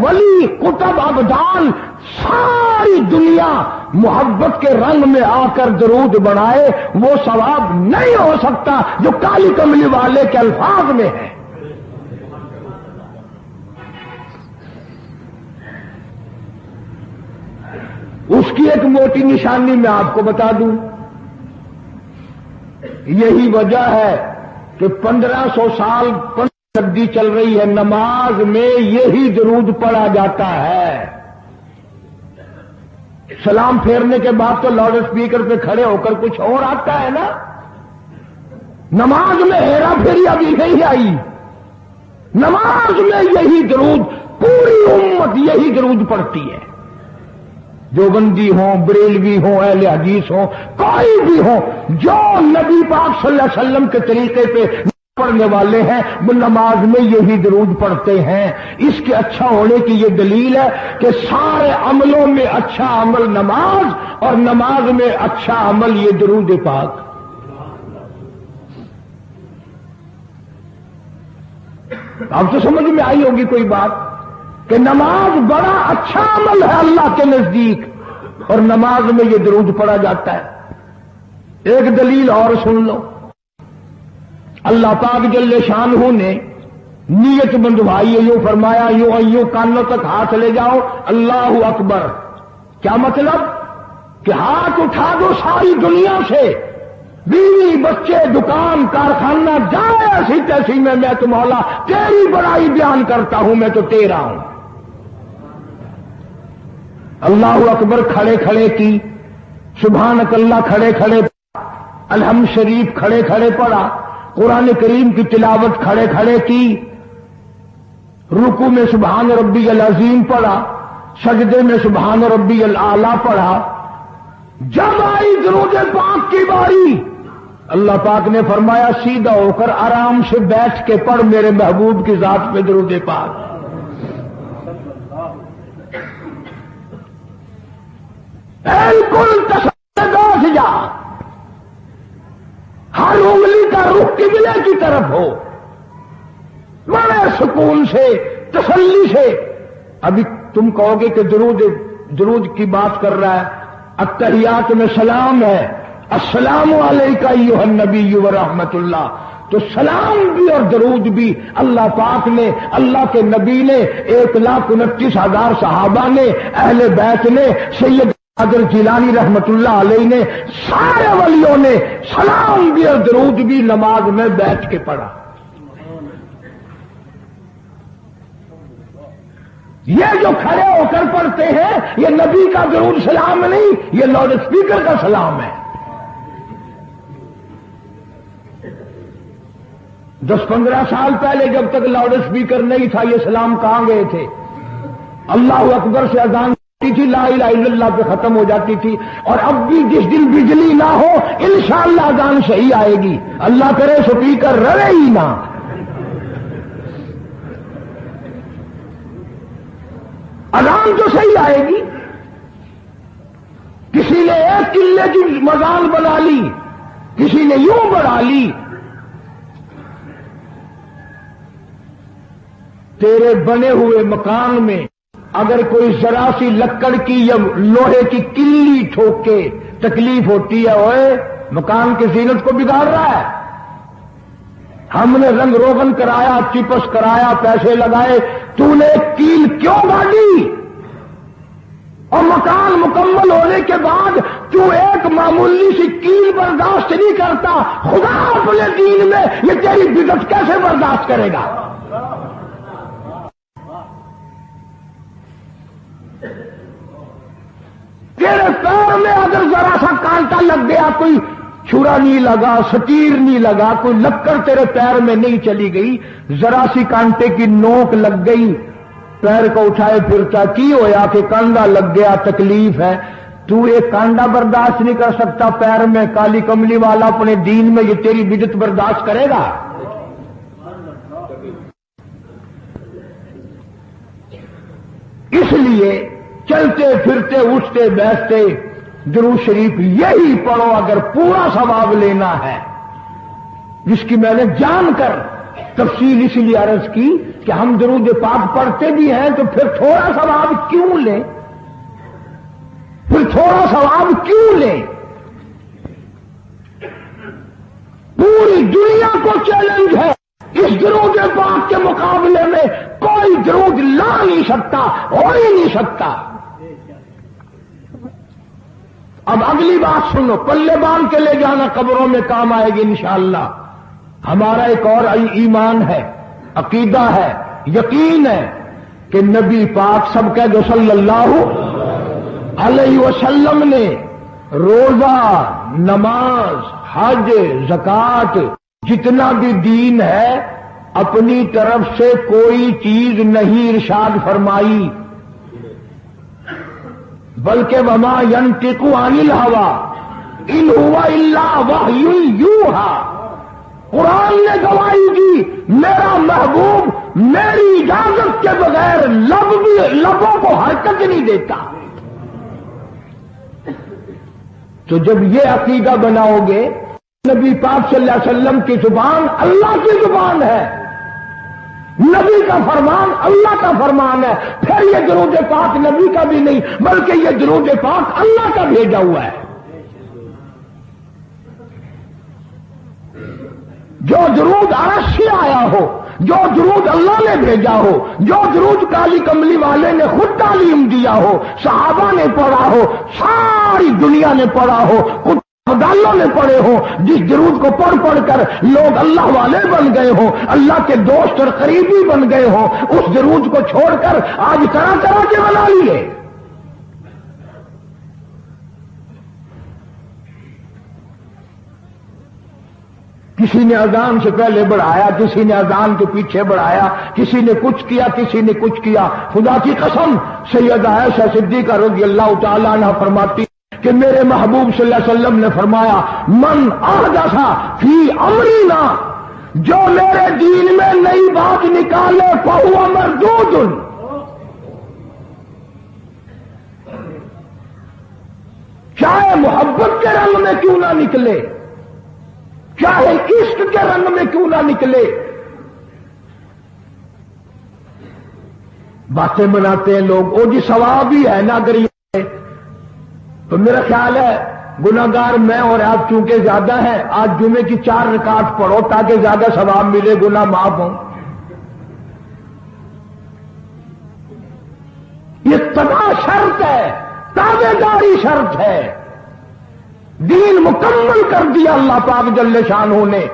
ولی کتب ابدال ساری دنیا محبت کے رنگ میں آ کر درود بنائے، وہ ثواب نہیں ہو سکتا جو کالی کملی والے کے الفاظ میں ہے۔ اس کی ایک موٹی نشانی میں آپ کو بتا دوں، یہی وجہ ہے کہ 1500 سال صدی چل رہی ہے، نماز میں یہی درود پڑھا جاتا ہے۔ سلام پھیرنے کے بعد تو لاؤڈ اسپیکر پہ کھڑے ہو کر کچھ اور آتا ہے نا، نماز میں ہیرا پھیری ابھی نہیں آئی، نماز میں یہی درود، پوری امت یہی درود پڑھتی ہے، جو بندی ہوں، بریلوی ہوں، اہل حدیث ہوں، کوئی بھی ہو، جو نبی پاک صلی اللہ علیہ وسلم کے طریقے پہ پڑھنے والے ہیں وہ نماز میں یہی درود پڑھتے ہیں۔ اس کے اچھا ہونے کی یہ دلیل ہے کہ سارے عملوں میں اچھا عمل نماز، اور نماز میں اچھا عمل یہ درود پاک۔ اب تو سمجھ میں آئی ہوگی کوئی بات کہ نماز بڑا اچھا عمل ہے اللہ کے نزدیک، اور نماز میں یہ درود پڑھا جاتا ہے۔ ایک دلیل اور سن لو، اللہ پاک جل شانہ نے نیت بندھوائی، یوں فرمایا، یوں کانوں تک ہاتھ لے جاؤ، اللہ اکبر۔ کیا مطلب؟ کہ ہاتھ اٹھا دو ساری دنیا سے، بیوی بچے دکان کارخانہ جائے ایسی تیسی میں تو مولا تیری بڑائی بیان کرتا ہوں، میں تو تیرا ہوں۔ اللہ اکبر کھڑے کھڑے کی، سبحانک اللہ کھڑے کھڑے، الحمد شریف کھڑے کھڑے پڑھا، قرآن کریم کی تلاوت کھڑے کھڑے کی، رکوع میں سبحان ربی العظیم پڑھا، سجدے میں سبحان ربی الاعلیٰ پڑھا۔ جب آئی درود پاک کی باری، اللہ پاک نے فرمایا سیدھا ہو کر آرام سے بیٹھ کے پڑھ میرے محبوب کی ذات پہ درود پاک۔ بالکل تسلی جا، ہر انگلی کا رخ قبلے کی طرف ہو، بڑے سکون سے، تسلی سے۔ ابھی تم کہو گے کہ درود کی بات کر رہا ہے، التحیات میں سلام ہے، السلام علیکہ ایھا النبی ورحمۃ اللہ، تو سلام بھی اور درود بھی اللہ پاک نے، اللہ کے نبی نے، 1,29,000 صحابہ نے، اہل بیت نے، سید قادر جیلانی رحمت اللہ علیہ نے، سارے ولیوں نے سلام بھی اور درود بھی نماز میں بیٹھ کے پڑھا۔ یہ جو کھڑے ہو کر پڑھتے ہیں یہ نبی کا درود سلام نہیں، یہ لاؤڈ اسپیکر کا سلام ہے۔ 10-15 سال پہلے جب تک لاؤڈ اسپیکر نہیں تھا یہ سلام کہاں گئے تھے؟ اللہ اکبر سے اذان ہوتی تھی، لا الہ الا اللہ پہ ختم ہو جاتی تھی. اور اب بھی جس دن بجلی نہ ہو انشاءاللہ اذان صحیح آئے گی. اللہ کرے اسپیکر رہے ہی نہ. اذان تو صحیح آئے گی. کسی نے 1 کلے کی مزان بنا لی، کسی نے یوں بڑھا لی. تیرے بنے ہوئے مکان میں اگر کوئی ذرا سی لکڑ کی یا لوہے کی کلی ٹھوک کے تکلیف ہوتی ہے، اوئے مکان کی زینت کو بگاڑ رہا ہے. ہم نے رنگ روغن کرایا، چپس کرایا، پیسے لگائے، تو نے ایک کیل کیوں گاڑی؟ اور مکان مکمل ہونے کے بعد تو ایک معمولی سی کیل برداشت نہیں کرتا. خدا اپنے دین میں یہ تیری بدعت کیسے برداشت کرے گا؟ تیرے پیر میں اگر ذرا سا کانٹا لگ گیا، کوئی چھرا نہیں لگا، سٹیر نہیں لگا، کوئی لکڑ تیرے پیر میں نہیں چلی گئی، ذرا سی کانٹے کی نوک لگ گئی، پیر کو اٹھائے پھرتا کی ہویا کہ کانڈا لگ گیا، تکلیف ہے. تو ایک کانڈا برداشت نہیں کر سکتا پیر میں، کالی کملی والا اپنے دین میں یہ تیری بدعت برداشت کرے گا؟ اس لیے چلتے پھرتے اٹھتے بیٹھتے درود شریف یہی پڑھو اگر پورا ثواب لینا ہے. جس کی میں نے جان کر تفصیل اس لیے عرض کی کہ ہم درود پاک پڑھتے بھی ہیں تو پھر تھوڑا ثواب کیوں لیں؟ پھر تھوڑا ثواب کیوں لیں؟ پوری دنیا کو چیلنج ہے، اس درود پاک کے مقابلے میں کوئی درود لا نہیں سکتا، ہو ہی نہیں سکتا. اب اگلی بات سنو، پلے باندھ کے لے جانا قبروں میں کام آئے گی انشاءاللہ. ہمارا ایک اور ایمان ہے، عقیدہ ہے، یقین ہے کہ نبی پاک سب کہہ دو صلی اللہ علیہ وسلم نے روزہ، نماز، حج، زکوٰۃ، جتنا بھی دین ہے اپنی طرف سے کوئی چیز نہیں ارشاد فرمائی، بلکہ وما ينطق عن الهوى ان هو الا وحی یوحی. قرآن نے گواہی دی میرا محبوب میری اجازت کے بغیر لبوں کو حرکت نہیں دیتا. تو جب یہ عقیدہ بناؤ گے، نبی پاک صلی اللہ علیہ وسلم کی زبان اللہ کی زبان ہے، نبی کا فرمان اللہ کا فرمان ہے، پھر یہ درود پاک نبی کا بھی نہیں بلکہ یہ درود پاک اللہ کا بھیجا ہوا ہے. جو درود عرش سے آیا ہو، جو درود اللہ نے بھیجا ہو، جو درود کالی کملی والے نے خود تعلیم دیا ہو، صحابہ نے پڑھا ہو، ساری دنیا نے پڑھا ہو، دالوں نے پڑھے ہو، جس درود کو پڑھ پڑھ کر لوگ اللہ والے بن گئے ہوں، اللہ کے دوست اور قریبی بن گئے ہوں، اس درود کو چھوڑ کر آج طرح طرح کے بنا لیے. کسی نے اذان سے پہلے بڑھایا، کسی نے اذان کے پیچھے بڑھایا، کسی نے کچھ کیا، کسی نے کچھ کیا. خدا کی قسم سیدہ عائشہ صدیقہ رضی اللہ تعالی عنہ فرماتی کہ میرے محبوب صلی اللہ علیہ وسلم نے فرمایا من احدث فی امرنا، جو میرے دین میں نئی بات نکالے فہو مردود. چاہے محبت کے رنگ میں کیوں نہ نکلے، چاہے عشق کے رنگ میں کیوں نہ نکلے. باتیں بناتے ہیں لوگ، او جی ثواب ہی ہے نا اگر یہ، تو میرا خیال ہے گناہگار میں اور آپ چونکہ زیادہ ہیں، آج جمعے کی 4 رکعت پڑھو تاکہ زیادہ ثواب ملے، گناہ معاف ہوں. یہ تباہ شرط ہے، تابع داری شرط ہے. دین مکمل کر دیا اللہ پاک جل شانہ نے.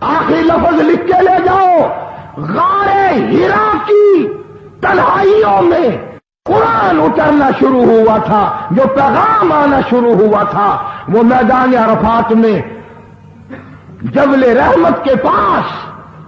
آخری لفظ لکھ کے لے جاؤ، غار ہرا کی تنہائیوں میں قرآن اترنا شروع ہوا تھا، جو پیغام آنا شروع ہوا تھا وہ میدان عرفات میں جبل رحمت کے پاس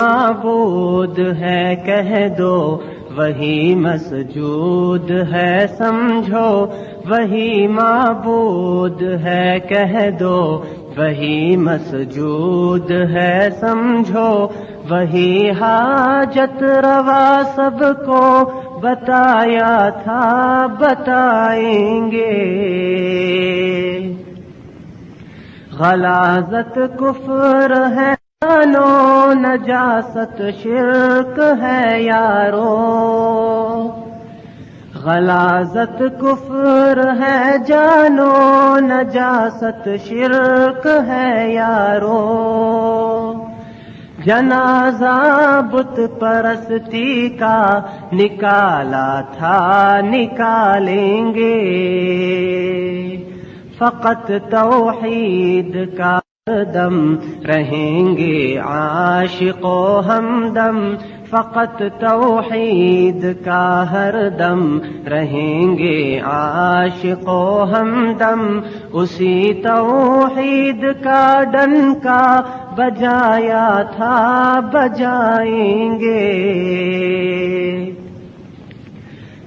معبود ہے کہہ دو وہی مسجود ہے سمجھو، وہی معبود ہے کہہ دو وہی مسجود ہے سمجھو، وہی حاجت روا سب کو بتایا تھا بتائیں گے۔ غلاظت کفر ہے جانو، نجاست شرک ہے یارو، غلاظت کفر ہے جانو، نجاست شرک ہے یارو، جنازہ بت پرستی کا نکالا تھا نکالیں گے، فقط توحید کا دم رہیں گے عاشق و ہمدم، فقط توحید کا ہر دم رہیں گے عاشق و ہمدم، اسی توحید کا ڈنکا بجایا تھا بجائیں گے۔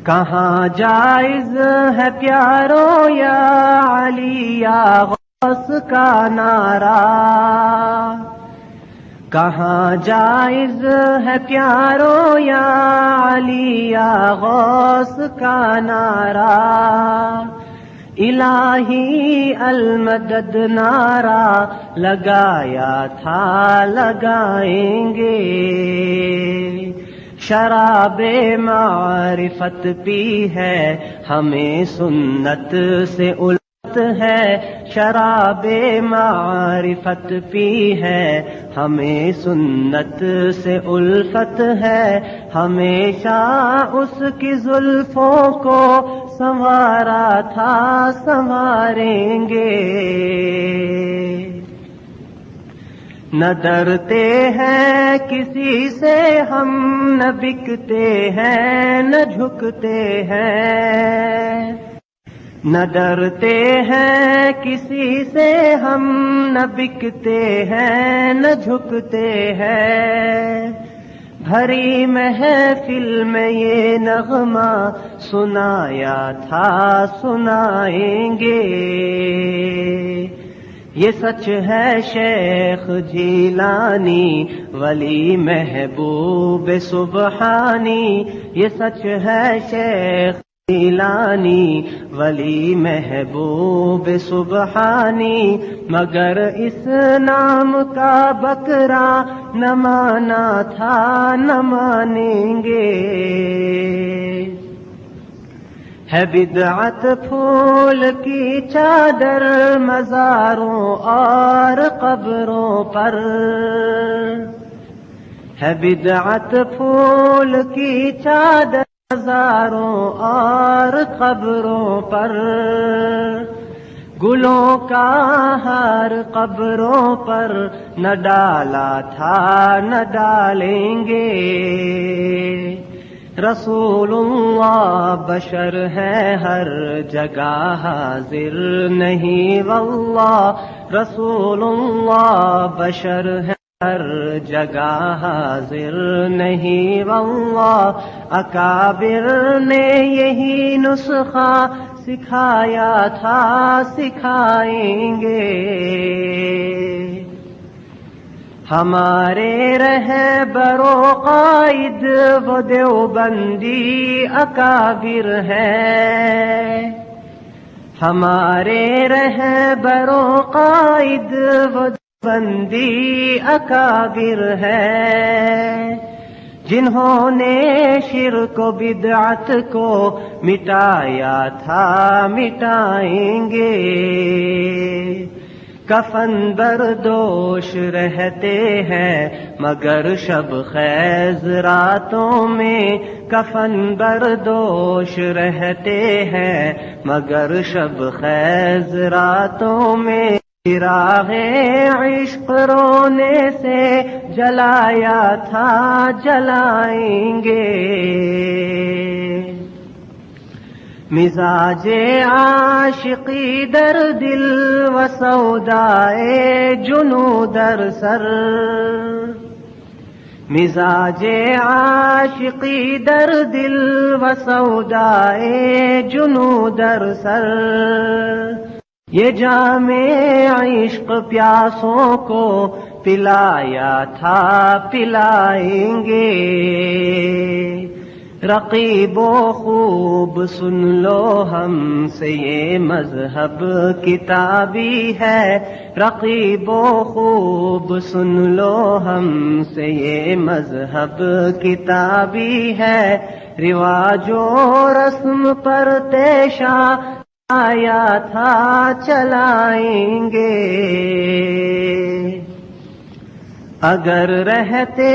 کہاں جائز ہے پیارو یا علی یا غوث کا نعرہ، کہاں جائز ہے پیارو یا علی یا غوث کا نعرہ، الہی المدد نعرہ لگایا تھا لگائیں گے، شراب معرفت پی ہے ہمیں سنت سے الفت ہے، شراب معرفت پی ہے ہمیں سنت سے الفت ہے، ہمیشہ اس کی زلفوں کو سنوارا تھا سنواریں گے، نہ ڈرتے ہیں کسی سے ہم نہ بکتے ہیں نہ جھکتے ہیں، نہ ڈرتے ہیں کسی سے ہم نہ بکتے ہیں نہ جھکتے ہیں، بھری محفل میں یہ نغمہ سنایا تھا سنائیں گے، یہ سچ ہے شیخ جیلانی ولی محبوب سبحانی، یہ سچ ہے شیخ جیلانی ولی محبوب سبحانی، مگر اس نام کا بکرا نہ مانا تھا نہ مانیں گے، ہے بدعت پھول کی چادر مزاروں اور قبروں پر، ہے بدعت پھول کی چادر مزاروں اور قبروں پر، گلوں کا ہار قبروں پر نہ ڈالا تھا نہ ڈالیں گے، رسول اللہ بشر ہے ہر جگہ حاضر نہیں واللہ، رسول اللہ بشر ہے ہر جگہ حاضر نہیں واللہ، اکابر نے یہی نسخہ سکھایا تھا سکھائیں گے، ہمارے رہبر و قائد وہ دیوبندی اکابر ہے، ہمارے رہبر و قائد وہ دیوبندی اکابر ہے، جنہوں نے شرک و بدعت کو مٹایا تھا مٹائیں گے، کفن بردوش رہتے ہیں مگر شب خیز راتوں میں، کفن بردوش رہتے ہیں مگر شب خیز راتوں میں، چراغ عشق رونے سے جلایا تھا جلائیں گے، مزاج عاشقی در دل و سودائے جنو در سر، مزاج عاشقی در دل و سودائے جنو در سر، یہ جام عشق پیاسوں کو پلایا تھا پلائیں گے۔ رقیب و خوب سن لو ہم سے یہ مذہب کتابی ہے، رقیب و خوب سن لو ہم سے یہ مذہب کتابی ہے۔ رواج و رسم پر تیشا آیا تھا چلائیں گے، اگر رہتے